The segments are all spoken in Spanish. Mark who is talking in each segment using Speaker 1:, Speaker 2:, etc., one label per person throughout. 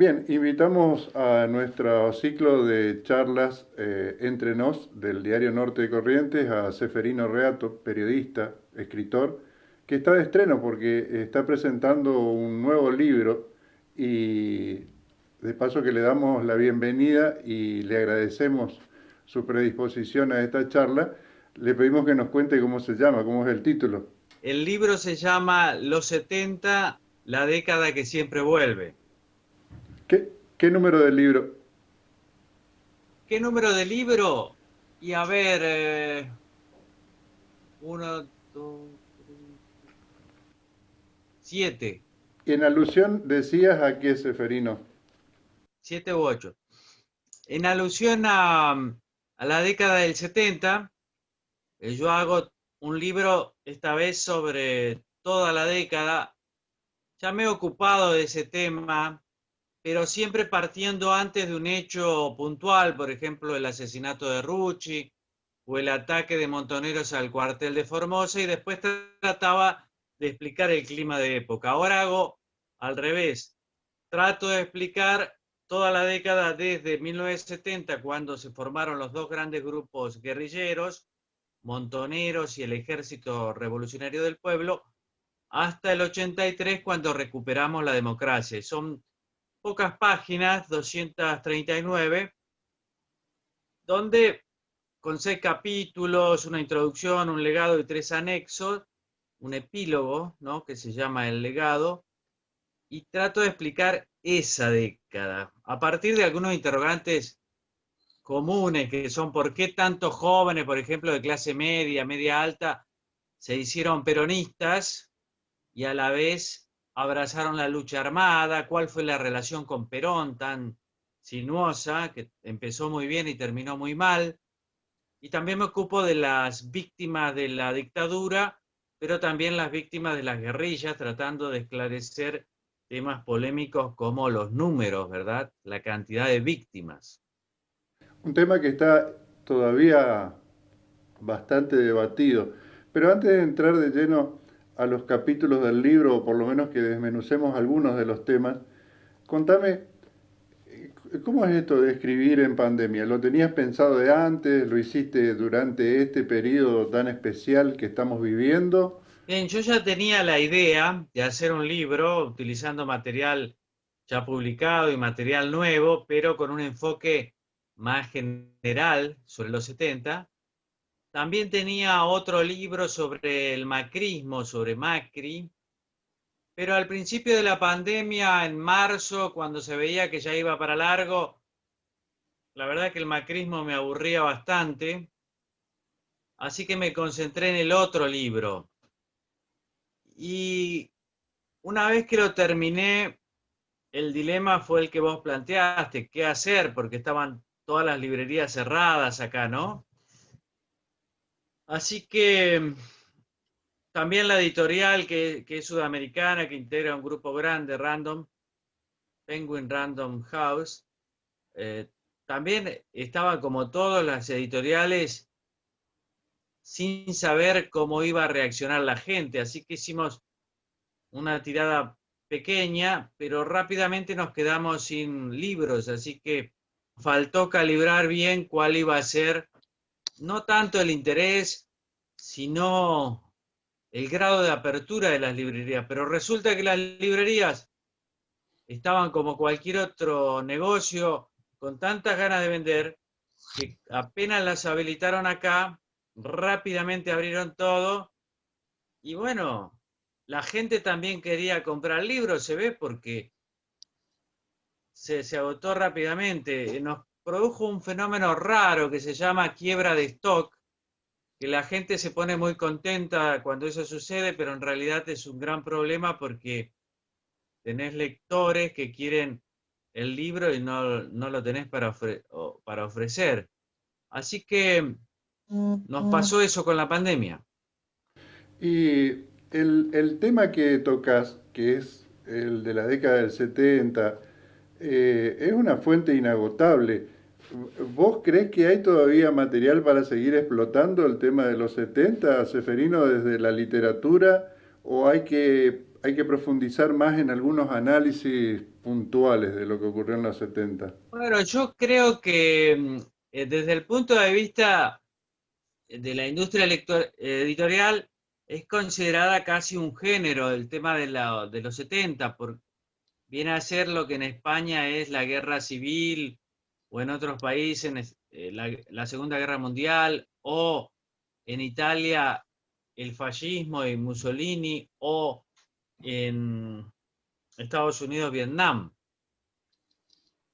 Speaker 1: Bien, invitamos a nuestro ciclo de charlas Entre Nos del Diario Norte de Corrientes a Ceferino Reato, periodista, escritor, que está de estreno porque está presentando un nuevo libro y de paso que le damos la bienvenida y le agradecemos su predisposición a esta charla, le pedimos que nos cuente cómo se llama, cómo es el título.
Speaker 2: El libro se llama Los 70, la década que siempre vuelve.
Speaker 1: ¿Qué número del libro?
Speaker 2: ¿Qué número de libro? Y a ver, uno, dos, tres, siete,
Speaker 1: En alusión decías a qué, Ceferino.
Speaker 2: siete u ocho. En alusión a la década del 70, yo hago un libro esta vez sobre toda la década. Ya me he ocupado de ese tema, pero siempre partiendo antes de un hecho puntual, por ejemplo, el asesinato de Rucci o el ataque de Montoneros al cuartel de Formosa, y después trataba de explicar el clima de época. Ahora hago al revés, trato de explicar toda la década desde 1970, cuando se formaron los dos grandes grupos guerrilleros, Montoneros y el Ejército Revolucionario del Pueblo, hasta el 83, cuando recuperamos la democracia. Son pocas páginas, 239, donde con 6 capítulos, una introducción, un legado y 3 anexos, un epílogo, ¿no?, que se llama El legado, y trato de explicar esa década, a partir de algunos interrogantes comunes, que son por qué tantos jóvenes, por ejemplo, de clase media, media alta, se hicieron peronistas y a la vez abrazaron la lucha armada, cuál fue la relación con Perón tan sinuosa, que empezó muy bien y terminó muy mal. Y también me ocupo de las víctimas de la dictadura, pero también las víctimas de las guerrillas, tratando de esclarecer temas polémicos como los números, ¿verdad? La cantidad de víctimas.
Speaker 1: Un tema que está todavía bastante debatido. Pero antes de entrar de lleno a los capítulos del libro, o por lo menos que desmenucemos algunos de los temas, contame, ¿cómo es esto de escribir en pandemia? ¿Lo tenías pensado de antes? ¿Lo hiciste durante este periodo tan especial que estamos viviendo?
Speaker 2: Bien, yo ya tenía la idea de hacer un libro utilizando material ya publicado y material nuevo, pero con un enfoque más general sobre los 70. También tenía otro libro sobre el macrismo, sobre Macri, pero al principio de la pandemia, en marzo, cuando se veía que ya iba para largo, la verdad que el macrismo me aburría bastante, así que me concentré en el otro libro. Y una vez que lo terminé, el dilema fue el que vos planteaste, qué hacer, porque estaban todas las librerías cerradas acá, ¿no? Así que también la editorial, que es sudamericana, que integra un grupo grande, Random, Penguin Random House, eh, también estaba, como todas las editoriales, sin saber cómo iba a reaccionar la gente, así que hicimos una tirada pequeña, pero rápidamente nos quedamos sin libros, así que faltó calibrar bien cuál iba a ser, no tanto el interés, sino el grado de apertura de las librerías. Pero resulta que las librerías estaban como cualquier otro negocio, con tantas ganas de vender, que apenas las habilitaron acá, rápidamente abrieron todo. Y bueno, la gente también quería comprar libros, se ve, porque se agotó rápidamente. Nos produjo un fenómeno raro que se llama quiebra de stock, que la gente se pone muy contenta cuando eso sucede, pero en realidad es un gran problema, porque tenés lectores que quieren el libro y no lo tenés para ofrecer. Así que nos pasó eso con la pandemia.
Speaker 1: Y el tema que tocas, que es el de la década del 70, es una fuente inagotable. ¿Vos crees que hay todavía material para seguir explotando el tema de los 70, Seferino, desde la literatura? ¿O hay que hay que profundizar más en algunos análisis puntuales de lo que ocurrió en los 70.
Speaker 2: Bueno, yo creo que desde el punto de vista de la industria editorial es considerada casi un género el tema de los 70, porque viene a ser lo que en España es la guerra civil o en otros países la Segunda Guerra Mundial o en Italia el fascismo y Mussolini o en Estados Unidos Vietnam.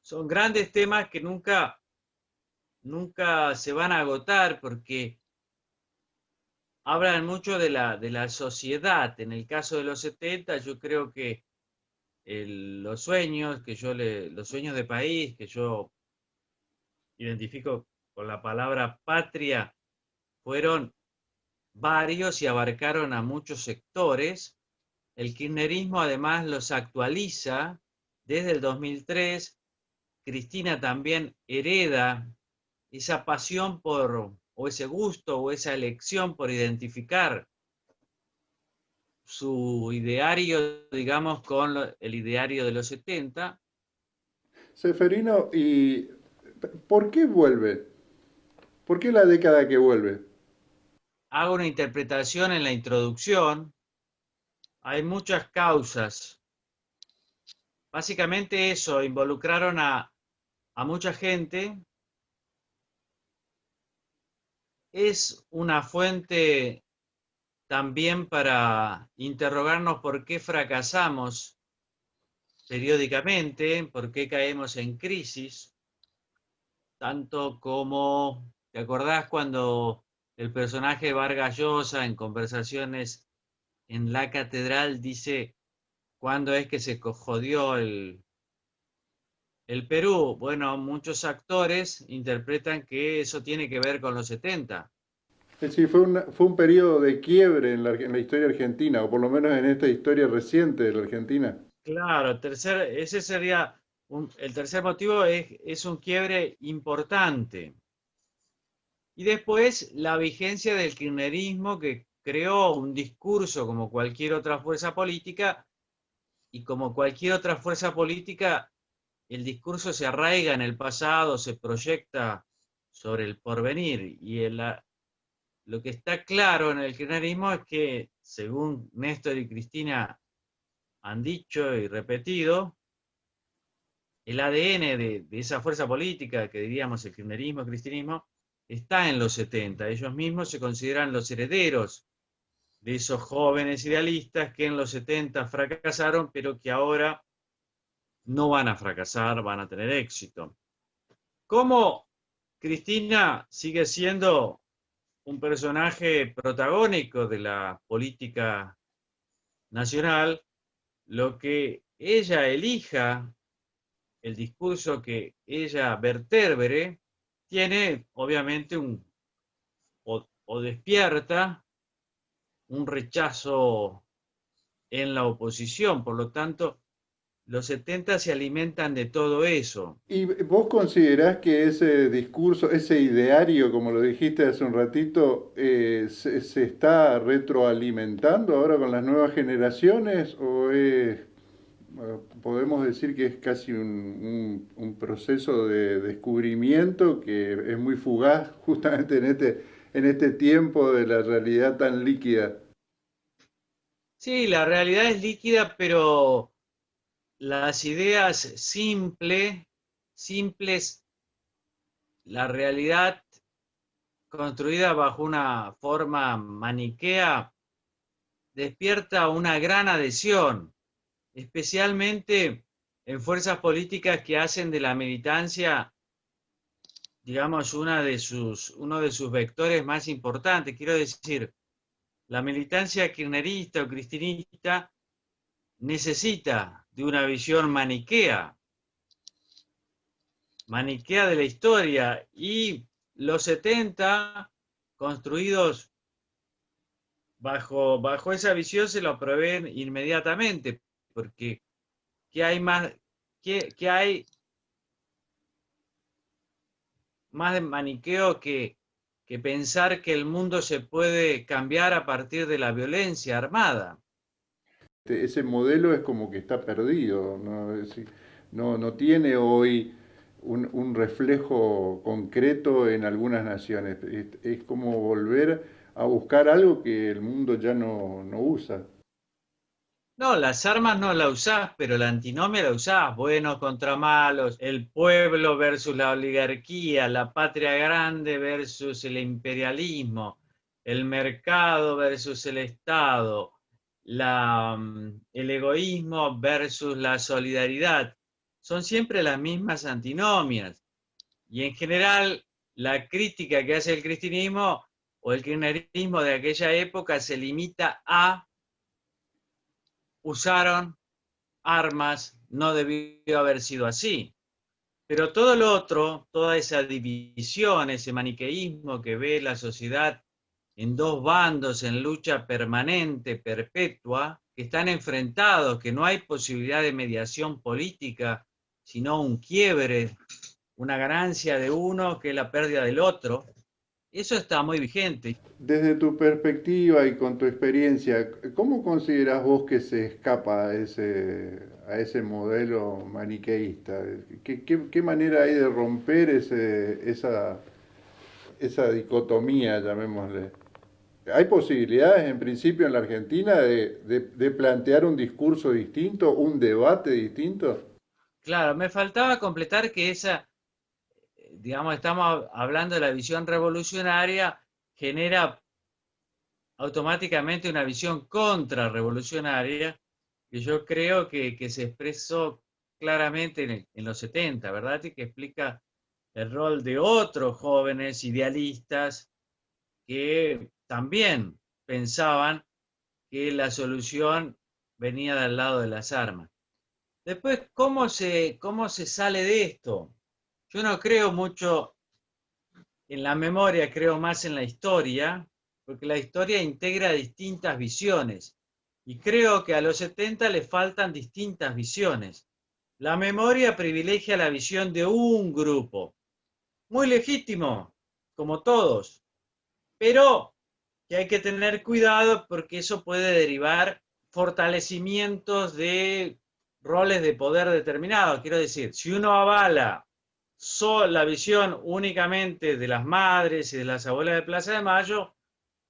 Speaker 2: Son grandes temas que nunca se van a agotar porque hablan mucho de la sociedad. En el caso de los 70, yo creo que los sueños los sueños de país que yo identifico con la palabra patria fueron varios y abarcaron a muchos sectores. El kirchnerismo además los actualiza desde el 2003. Cristina también hereda esa pasión o ese gusto, o esa elección por identificar su ideario, digamos, con el ideario de los 70.
Speaker 1: Seferino, ¿y por qué vuelve? ¿Por qué la década que vuelve?
Speaker 2: Hago una interpretación en la introducción. Hay muchas causas. Básicamente eso, involucraron a mucha gente. Es una fuente también para interrogarnos por qué fracasamos periódicamente, por qué caemos en crisis, tanto como, ¿te acordás cuando el personaje de Vargas Llosa en Conversaciones en la Catedral dice cuándo es que se jodió el Perú? Bueno, muchos actores interpretan que eso tiene que ver con los 70.
Speaker 1: Es decir, fue un periodo de quiebre en la historia argentina, o por lo menos en esta historia reciente de la Argentina.
Speaker 2: Claro, ese sería el tercer motivo, es un quiebre importante. Y después la vigencia del kirchnerismo que creó un discurso como cualquier otra fuerza política, y como cualquier otra fuerza política, el discurso se arraiga en el pasado, se proyecta sobre el porvenir. Lo que está claro en el kirchnerismo es que, según Néstor y Cristina han dicho y repetido, el ADN de esa fuerza política, que diríamos el kirchnerismo, el cristinismo, está en los 70. Ellos mismos se consideran los herederos de esos jóvenes idealistas que en los 70 fracasaron, pero que ahora no van a fracasar, van a tener éxito. ¿Cómo Cristina sigue siendo un personaje protagónico de la política nacional? Lo que ella elija, el discurso que ella vertebre, tiene obviamente o despierta un rechazo en la oposición. Por lo tanto, los 70 se alimentan de todo eso.
Speaker 1: ¿Y vos considerás que ese discurso, ese ideario, como lo dijiste hace un ratito, se está retroalimentando ahora con las nuevas generaciones o podemos decir que es casi un proceso de descubrimiento que es muy fugaz justamente en este tiempo de la realidad tan líquida?
Speaker 2: Sí, la realidad es líquida, pero las ideas simples, la realidad construida bajo una forma maniquea, despierta una gran adhesión, especialmente en fuerzas políticas que hacen de la militancia, digamos, uno de sus vectores más importantes. Quiero decir, la militancia kirchnerista o cristinista necesita de una visión maniquea de la historia, y los 70 construidos bajo esa visión se lo proveen inmediatamente, porque ¿qué hay más, qué hay más de maniqueo que pensar que el mundo se puede cambiar a partir de la violencia armada?
Speaker 1: ese modelo es como que está perdido, ¿no? Es decir, no tiene hoy un reflejo concreto en algunas naciones. Es como volver a buscar algo que el mundo ya no usa.
Speaker 2: No, las armas no las usás, pero la antinomia la usás, buenos contra malos, el pueblo versus la oligarquía, la patria grande versus el imperialismo, el mercado versus el Estado, el egoísmo versus la solidaridad. Son siempre las mismas antinomias. Y en general, la crítica que hace el cristianismo o el kirchnerismo de aquella época se limita a usaron armas, no debió haber sido así. Pero todo lo otro, toda esa división, ese maniqueísmo que ve la sociedad en dos bandos en lucha permanente, perpetua, que están enfrentados, que no hay posibilidad de mediación política, sino un quiebre, una ganancia de uno que es la pérdida del otro, eso está muy vigente.
Speaker 1: Desde tu perspectiva y con tu experiencia, ¿cómo consideras vos que se escapa a ese modelo maniqueísta? ¿Qué manera hay de romper esa dicotomía, llamémosle? ¿Hay posibilidades en principio en la Argentina de plantear un discurso distinto, un debate distinto?
Speaker 2: Claro, me faltaba completar que esa, digamos, estamos hablando de la visión revolucionaria, genera automáticamente una visión contrarrevolucionaria, que yo creo que se expresó claramente en los 70, ¿verdad? Y que explica el rol de otros jóvenes idealistas que también pensaban que la solución venía del lado de las armas. Después, cómo se sale de esto? Yo no creo mucho en la memoria, creo más en la historia, porque la historia integra distintas visiones. Y creo que a los 70 le faltan distintas visiones. La memoria privilegia la visión de un grupo, muy legítimo, como todos, pero que hay que tener cuidado porque eso puede derivar fortalecimientos de roles de poder determinados. Quiero decir, si uno avala la visión únicamente de las madres y de las abuelas de Plaza de Mayo,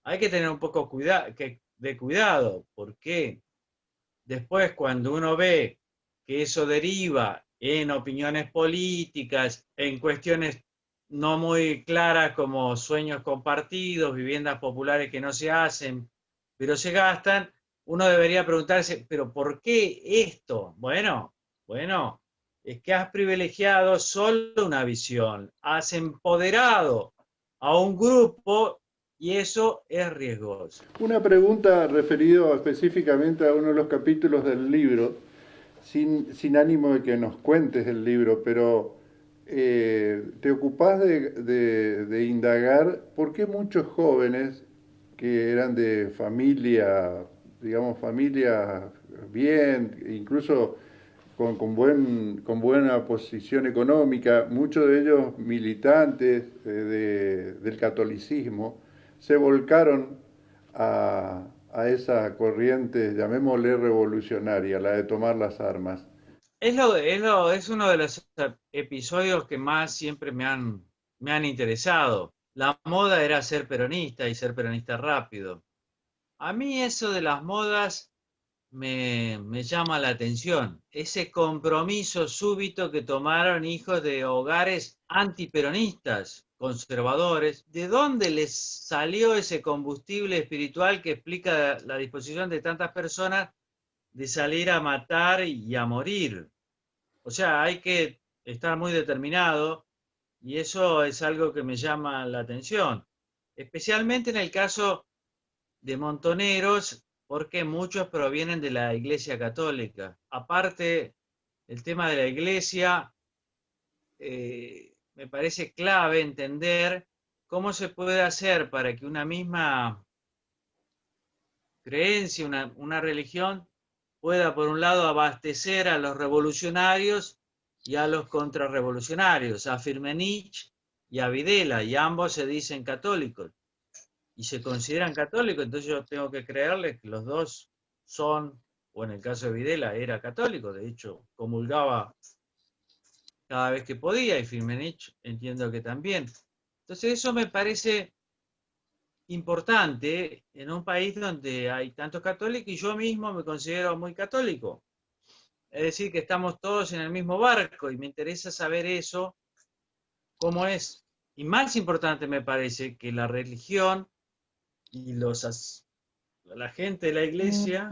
Speaker 2: hay que tener un poco de cuidado, porque después cuando uno ve que eso deriva en opiniones políticas, en cuestiones no muy claras como sueños compartidos, viviendas populares que no se hacen, pero se gastan, uno debería preguntarse, ¿pero por qué esto? Bueno, es que has privilegiado solo una visión, has empoderado a un grupo y eso es riesgoso.
Speaker 1: Una pregunta referido específicamente a uno de los capítulos del libro, sin ánimo de que nos cuentes el libro, pero te ocupás de indagar por qué muchos jóvenes que eran de familia, digamos, familia bien, incluso con buena posición económica, muchos de ellos militantes del catolicismo, se volcaron a esa corriente, llamémosle revolucionaria, la de tomar las armas.
Speaker 2: Es uno de los episodios que más siempre me han interesado. La moda era ser peronista y ser peronista rápido. A mí eso de las modas me llama la atención. Ese compromiso súbito que tomaron hijos de hogares antiperonistas, conservadores. ¿De dónde les salió ese combustible espiritual que explica la disposición de tantas personas de salir a matar y a morir? O sea, hay que estar muy determinado y eso es algo que me llama la atención, especialmente en el caso de Montoneros, porque muchos provienen de la Iglesia Católica. Aparte, el tema de la Iglesia, me parece clave entender cómo se puede hacer para que una misma creencia, una religión, pueda, por un lado, abastecer a los revolucionarios y a los contrarrevolucionarios, a Firmenich y a Videla, y ambos se dicen católicos y se consideran católicos, entonces yo tengo que creerles que los dos son o en el caso de Videla era católico, de hecho comulgaba cada vez que podía, y Firmenich entiendo que también. Entonces eso me parece importante en un país donde hay tantos católicos y yo mismo me considero muy católico. Es decir, que estamos todos en el mismo barco y me interesa saber eso, cómo es. Y más importante me parece que la religión y la gente de la iglesia,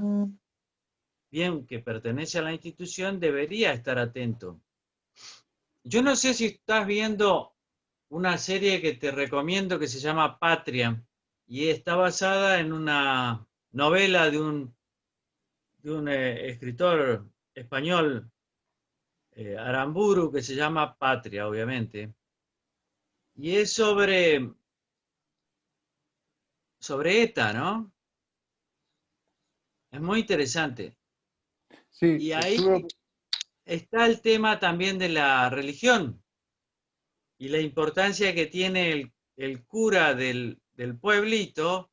Speaker 2: bien que pertenece a la institución, debería estar atento. Yo no sé si estás viendo una serie que te recomiendo que se llama Patria y está basada en una novela de un escritor español, Aramburu, que se llama Patria, obviamente. Y es sobre ETA, ¿no? Es muy interesante.
Speaker 1: Sí,
Speaker 2: Y
Speaker 1: estuve.
Speaker 2: ahí está el tema también de la religión y la importancia que tiene el cura del pueblito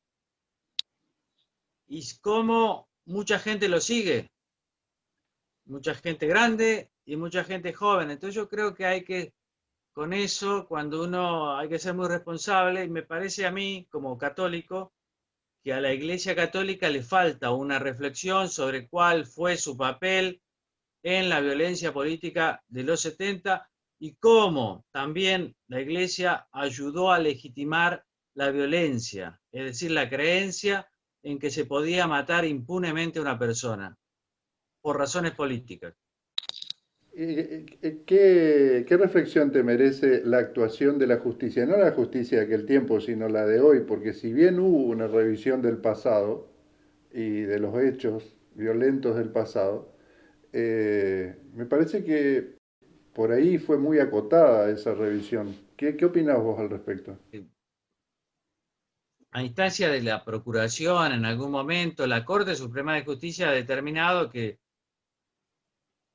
Speaker 2: y cómo mucha gente lo sigue, mucha gente grande y mucha gente joven. Entonces yo creo que hay que, con eso, cuando uno hay que ser muy responsable, y me parece a mí, como católico, que a la Iglesia Católica le falta una reflexión sobre cuál fue su papel en la violencia política de los 70 y cómo también la Iglesia ayudó a legitimar la violencia, es decir, la creencia en que se podía matar impunemente a una persona por razones políticas.
Speaker 1: ¿Qué reflexión te merece la actuación de la justicia? No la justicia de aquel tiempo, sino la de hoy, porque si bien hubo una revisión del pasado y de los hechos violentos del pasado, me parece que por ahí fue muy acotada esa revisión. ¿Qué opinás vos al respecto?
Speaker 2: A instancia de la Procuración, en algún momento, la Corte Suprema de Justicia ha determinado que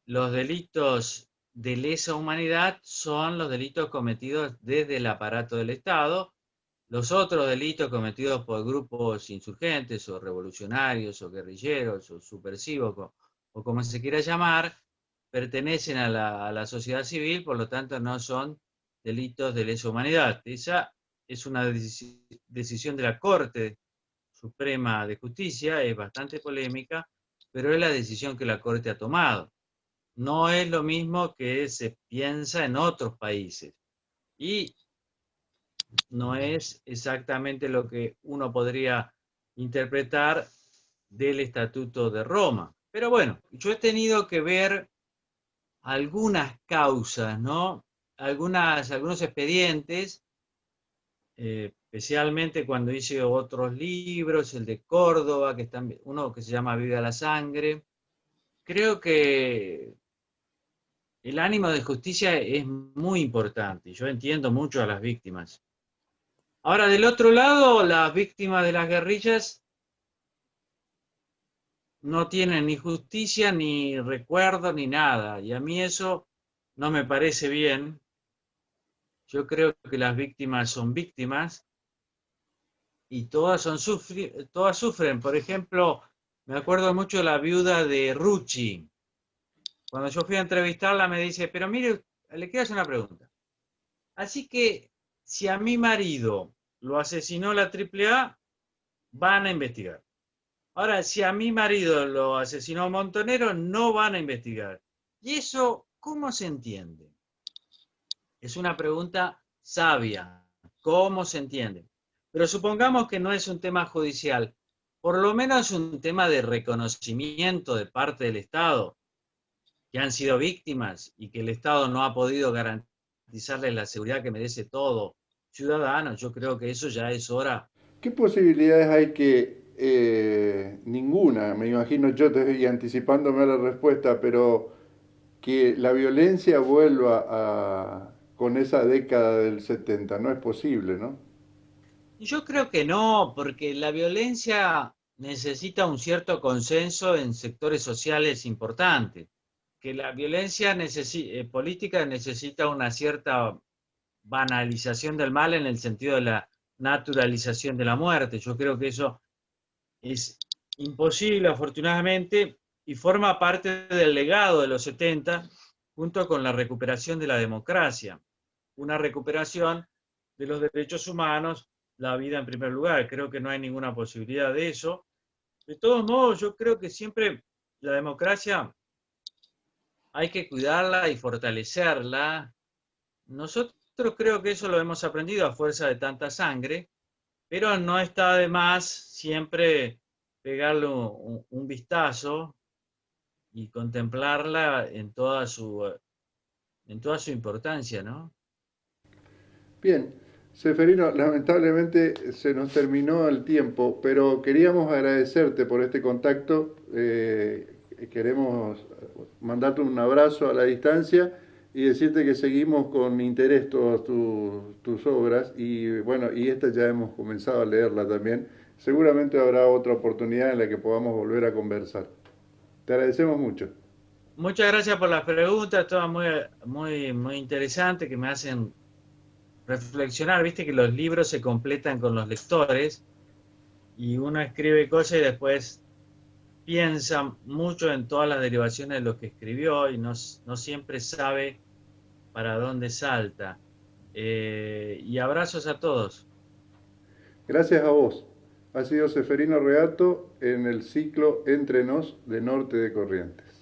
Speaker 2: los delitos de lesa humanidad son los delitos cometidos desde el aparato del Estado. Los otros delitos cometidos por grupos insurgentes o revolucionarios o guerrilleros o subversivos o como se quiera llamar, pertenecen a la sociedad civil, por lo tanto no son delitos de lesa humanidad. Esa es una decisión de la Corte Suprema de Justicia, es bastante polémica, pero es la decisión que la Corte ha tomado. No es lo mismo que se piensa en otros países. Y no es exactamente lo que uno podría interpretar del Estatuto de Roma. Pero bueno, yo he tenido que ver algunas causas, ¿no? Algunos expedientes, especialmente cuando hice otros libros, el de Córdoba, uno que se llama Viva la Sangre. Creo que el ánimo de justicia es muy importante. Yo entiendo mucho a las víctimas. Ahora, del otro lado, las víctimas de las guerrillas no tienen ni justicia, ni recuerdo, ni nada. Y a mí eso no me parece bien. Yo creo que las víctimas son víctimas y todas sufren. Por ejemplo, me acuerdo mucho de la viuda de Rucci. Cuando yo fui a entrevistarla me dice, pero mire, le quiero hacer una pregunta. Así que si a mi marido lo asesinó la AAA, van a investigar. Ahora, si a mi marido lo asesinó Montonero, no van a investigar. ¿Y eso cómo se entiende? Es una pregunta sabia. ¿Cómo se entiende? Pero supongamos que no es un tema judicial, por lo menos un tema de reconocimiento de parte del Estado, que han sido víctimas y que el Estado no ha podido garantizarles la seguridad que merece todo ciudadano. Yo creo que eso ya es hora.
Speaker 1: ¿Qué posibilidades hay que, ninguna, me imagino yo te estoy anticipándome a la respuesta, pero que la violencia vuelva con esa década del 70 no es posible, ¿no?
Speaker 2: Yo creo que no, porque la violencia necesita un cierto consenso en sectores sociales importantes, que la violencia política necesita una cierta banalización del mal en el sentido de la naturalización de la muerte. Yo creo que eso es imposible, afortunadamente, y forma parte del legado de los 70 junto con la recuperación de la democracia, una recuperación de los derechos humanos, la vida en primer lugar. Creo que no hay ninguna posibilidad de eso. De todos modos, yo creo que siempre la democracia hay que cuidarla y fortalecerla. Nosotros creo que eso lo hemos aprendido a fuerza de tanta sangre, pero no está de más siempre pegarle un vistazo y contemplarla en toda su importancia, ¿no?
Speaker 1: Bien, Seferino, lamentablemente se nos terminó el tiempo, pero queríamos agradecerte por este contacto. Queremos mandarte un abrazo a la distancia y decirte que seguimos con interés todas tus obras y bueno, y esta ya hemos comenzado a leerla también. Seguramente habrá otra oportunidad en la que podamos volver a conversar. Te agradecemos mucho.
Speaker 2: Muchas gracias por las preguntas, todas muy interesantes que me hacen reflexionar. Viste que los libros se completan con los lectores y uno escribe cosas y después piensa mucho en todas las derivaciones de lo que escribió y no siempre sabe para dónde salta. Y abrazos a todos.
Speaker 1: Gracias a vos. Ha sido Seferino Reato en el ciclo Entre Nos de Norte de Corrientes.